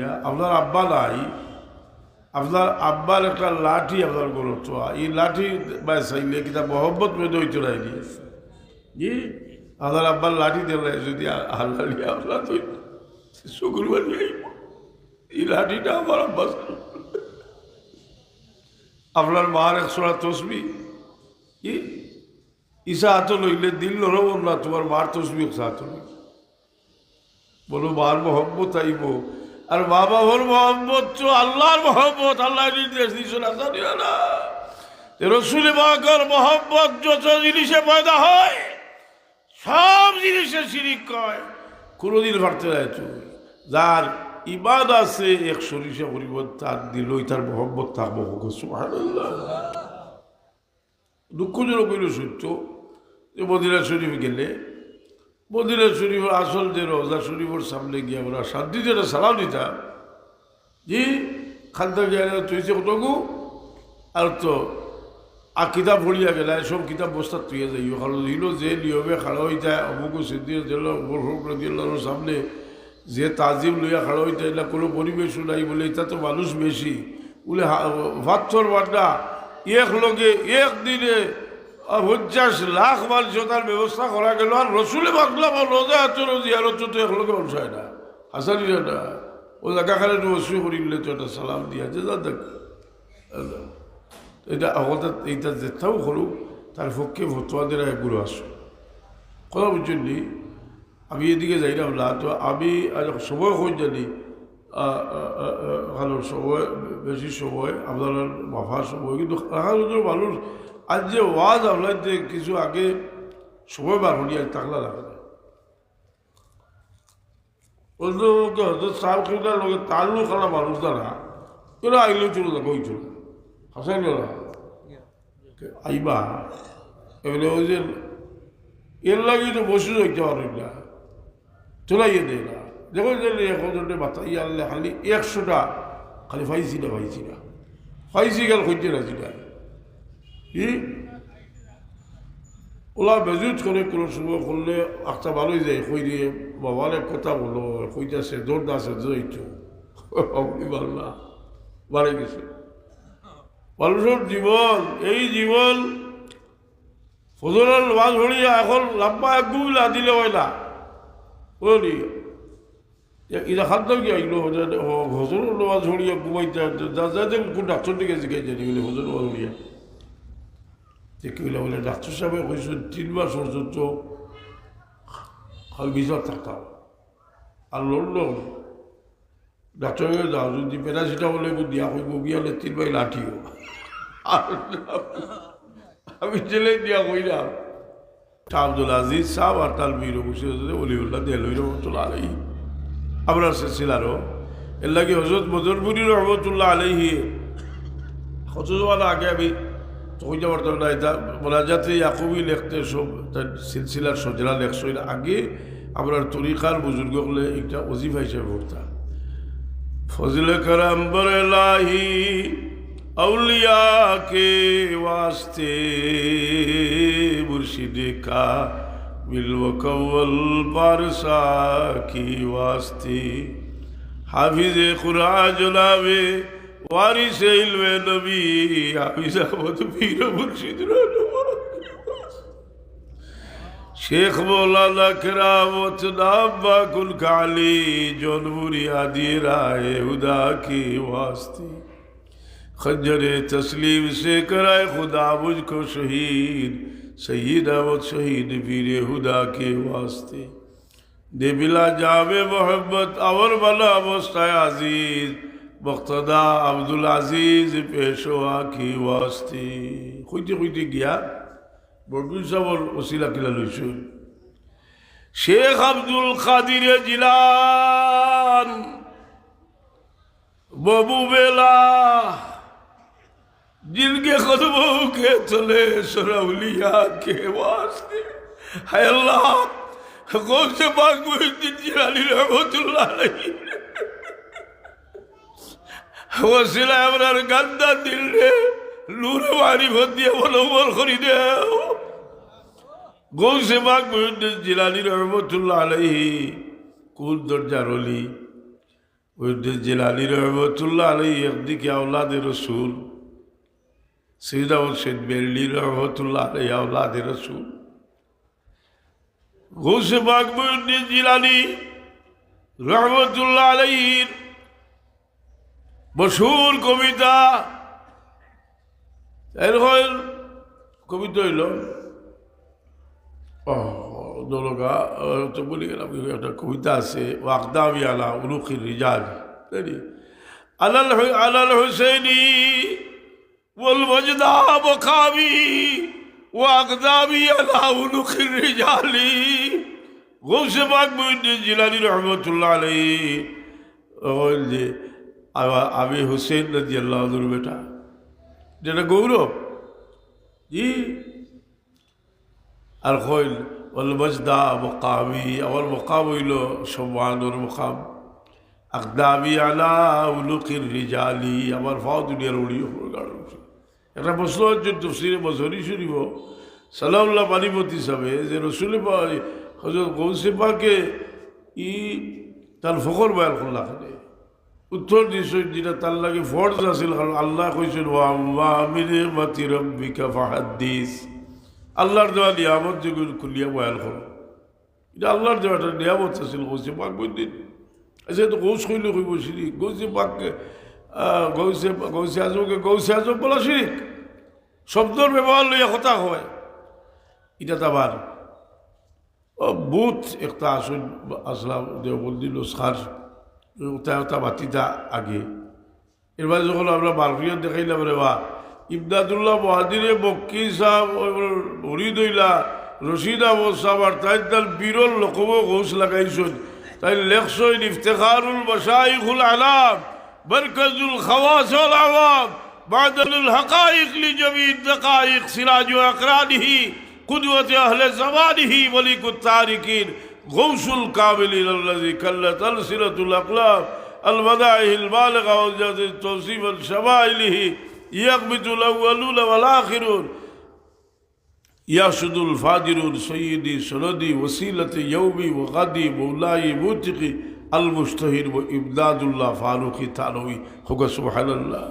লইয়া আপনার আব্বা নাই, আপনার আব্বার একটা লাঠি আপনার গরু চোয়া, এই লাঠি বাই চাইলে কিতা মহব্বত মেয়েদের ওই চড়াই দিয়েছে জি আপনার আব্বার লাঠি দিলে যদি আল্লাহ লিয়া আপনার তো শুক্রবার নিয়ে এই লাঠিটা আমার আব্বা আপনার মার 100 তসবি কি ইসা হাত লইলে দিল নরব না তোমার মার তসবি হাত লই বলো মার মহব্বত আইব আর মা বাবার মহব্বত তো আল্লাহর মহব্বত, আল্লাহ নির্দেশ দিয়েছেন না রসুল পাকের মহব্বত যত জিনিসে পয়দা হয় সব জিনিসে শিরিক কয় কোনোদিন ভাবতে যায় তুই যার ইবাদ আছে 100 পরিবর্তন তার দিলই তার মহব্বত থাকবো সুবহানাল্লাহ। দুঃখজনক হইল সত্য যে মদিনা শরীফ গেলে মদিনা শরীফের আসল যে রোজা শরীফের সামনে গিয়ে আমরা শান্তিতে একটা সালাম দিতাম জি খান্তা গিয়ে তুইছে কতগু আর তো কিতাব পড়িয়া গেলে সব কিতাব বস্তা তুইয়া যাইও কারণ হইল যে নিয়মে খাড়া হয়ে যায় অমুকু সিদ্দির দিল্লার সামনে যে তাজিম লইয়া খাড়া হইতে এটা কোনো পরিবেশও নাই বলে এটা তো মানুষ বেশি বলে ভাতর বাড্ডা এক লোকে একদিনে 50 লাখ মানুষ তার ব্যবস্থা করা গেল আর রসুলে বাগলাম রোজা আচর জিয়ারত তো এক লোকে অনুসায় না হাসানি না ও জায়গাখানে রসু করিলে তো একটা সালাম দিয়াছে যা দেখ এটা আমাদের এইটা যেটাও করুক তার পক্ষে ফতোয়াদের এগুলো আসো কথা বুঝছেন নি আমি এদিকে যাইলাম না তো আমি সময় হয়ে জানি ভালো সময় বেশি সময় আপনার মাফার সময় কিন্তু মানুষ আজ যে ওয়াজ আপনার কিছু আগে সময় বার হলি আজ তাকলা রাখে না অন্যকে হয়তো চাল খেলার লোকের তালু খানা মানুষ দ্বারা এরা আইলেও চলে যাবো ওই চলে হাসাই না আইবা এবারে ওই যে এর লাগে তো বসে যাইতে পারেন না চলাইয়ে দেয় না দেখো এখন বাতাই আনলে খালি 100টা খালি ফাইছি না ফাইছি গেল খুঁজতে রাজি না কি ওলা বেজুত করে কোনো সময় করলে একটা ভালোই যায় কই দিয়ে বাবার এক কথা বলো কইতেছে দৌড় আছে যাইতো ভালো না বাড়ে গেছে মানুষের জীবন এই জীবন ফজরের নামাজ পড়িয়া এখন লম্বা এক গুলা দিলে হয় না বলি এটা খাদ্য কি আইলো হজরের নামাজ পড়িয়া ঘুমাইতে যাদের কোন ডাক্তার দিকে জিজ্ঞাসা জানি বলে হজর নামাজ পড়িয়া কইলা বলে ডাক্তার সাহেব কইস 3 মাস পর্যন্ত খাল ভিতর থাকতাম আর লড়ল ডাক্তার যাও যদি প্যারাসিটামলে দিয়া হইব গিয়ালে 3 বাই লাঠিও আমি জেলে দিয়া কইলাম আব্দুল আজিজ সাহেব আর তার মীর অলিউল্লাহ দেলই রহমতুল্লাহ আলাইহি আপনার সিলসিলারও এর লাগে হজরত মদরপুরি রহমতুল্লাহ আলাইহি কত জমানা আগে আমি তখন যাবার তো না এটা বলা যাতে ইয়াকুবই লেখতে সব তার সিলসিলার সজরা লেখসইল আগে আপনার তরিকার বুজুর্গ হলে একটা ওজিফা হিসেবে পড়তাম ফজল করম বরলাহি औलिया के वास्ते मुर्शिद का बिल्व कव्वल बारसा की वास्ते हाफिज कुरान जनाबे वारिस इल्मे नबी हाफिज अहमद पीर मुर्शिद शेख मौलाना करामत नामा कुल काली जौनपुरी आदि राय हुदा की वास्ते खंजर तस्लीम से कराए खुदा मुझको शहीद सईद अहमद शहीद पीर हुदा के वास्ते दे बिला जामे मोहब्बत और बना मुस्ताए अजीज मुक्तदा अब्दुल अजीज पेशवा की वास्ते खुद गया बड़ू सब वसीला किला लुसुन शेख अब्दुल कादिर जिलान बबू बेला जिनके कदमों के तले सरौलिया के वास्ते है अल्लाह कौन से पाक मुहिद्दीन जिलानी रहमतुल्लाह अलैहि वसीला अमरार गंदा दिल रे नूर मारिफत दिया मनोवर खरीदे कौन से पाक मुहिद्दीन जिलानी रहमतुल्लाह अलैहि कौन दर्जार ओली ওইদিন জিলানী রহমতুল্লাহ আলাইহি একদিকে আওলাদে রসুল, সৈয়দা হোসেন বেরলি রহমতুল্লাহ আলাইহি আওলাদে রসুল, গৌসে পাক মুঈনুদ্দিন জিলানী রহমতুল্লাহ আলাইহির মশহুর কবিতা, এরকম কবিতা হইল দোলগা তো বলে গেলাম, একটা কবিতা আছে ওয়াকদাবি আলা উলুখির রিজাল আলাল হুসেইনি ওয়াল ওয়াজদা বখাবি ওয়াকদাবি আলা উলুখির রিজালি। গৌসে পাক মুঈনুদ্দিন জিলানী রহমতুল্লাহ আলাইহি যে আমি হুসেন রাদিয়াল্লাহু আনহুর বেটা, যেটা গৌরব জি। আর কইল ওয়াল ওয়াজদা মুকামি, আমার মুকাম হইল সম্মানের মুকাম, আকদাবি আলা উলুকির রিজালি, আমার ফাও দুনিয়ার উড়িয়ে গাড়। একটা প্রশ্ন হচ্ছে তফসিরে বছরই শুনিব সালাউল্লাহ পানিপতি সাহেবে যে রসুল হযরত গৌসে পাকে ই তার ফখর বয়ান করলা খানে উত্তর দিয়েছে যেটা তার লাগে ফরজ আছিল, কারণ আল্লাহ কইছেন ওয়া আম্মা মিন নি'মাতি রাব্বিকা ফাহাদ্দিস, আল্লাহর দেওয়া নিয়ামত যেগুলো খুলিয়া বয়ান করো। এটা আল্লাহর দেওয়া একটা নিয়ামত আছিল গৌসে পাক বদিন। আচ্ছা তো গৌস কইলে কইব শিরিক, গৌসে পাককে গৌসে আজমকে গৌসে আজম বলা শিরিক, শব্দর ব্যবহার লইয়া কথা হয়। এটা তো আবার বুথ একটা আসল আসলাম দেওবন্দি নস্কার ওটা বাতিটা আগে। এবার যখন আমরা বারফিয়া দেখাইলাম রে বা ইমদাদুল্লাহ মহাদিরে বক্কি সাহেব হরিদইলা রশিদ আহমদ সাহেব আর তাই তার বিরল লোকব গৌস লাগাইছেন, তাই লেখছেন ইফতেখারুল মাশাইখুল আলাম মারকাজুল খাওয়াস ওয়াল আওয়াম মা'দানুল হাকাইক লিজামিদ দাকাইক সিরাজু আকরানিহি কুদওয়াত আহলে জামানিহি মালিকুত তারিকিন গৌসুল কামিলিন আল্লাযী কাল্লাত আলসিনাতুল আকলাম আল মাদাইহিল বালিগা ওয়া জাযাত তওসিফ আল শামাইলিহি ইয়াকবিতুল আউয়ালুন ওয়াল আখিরুন ইয়াশুদুল ফাদিরুন সাইয়্যিদি সনদি ওসিলাতি ইয়াউমি ওয়া গাদি মওলাই মুতিকি আল মুস্তাহির ওয়া ইমদাদুল্লাহ ফারুকি থানভী হুক সুবহানাল্লাহ।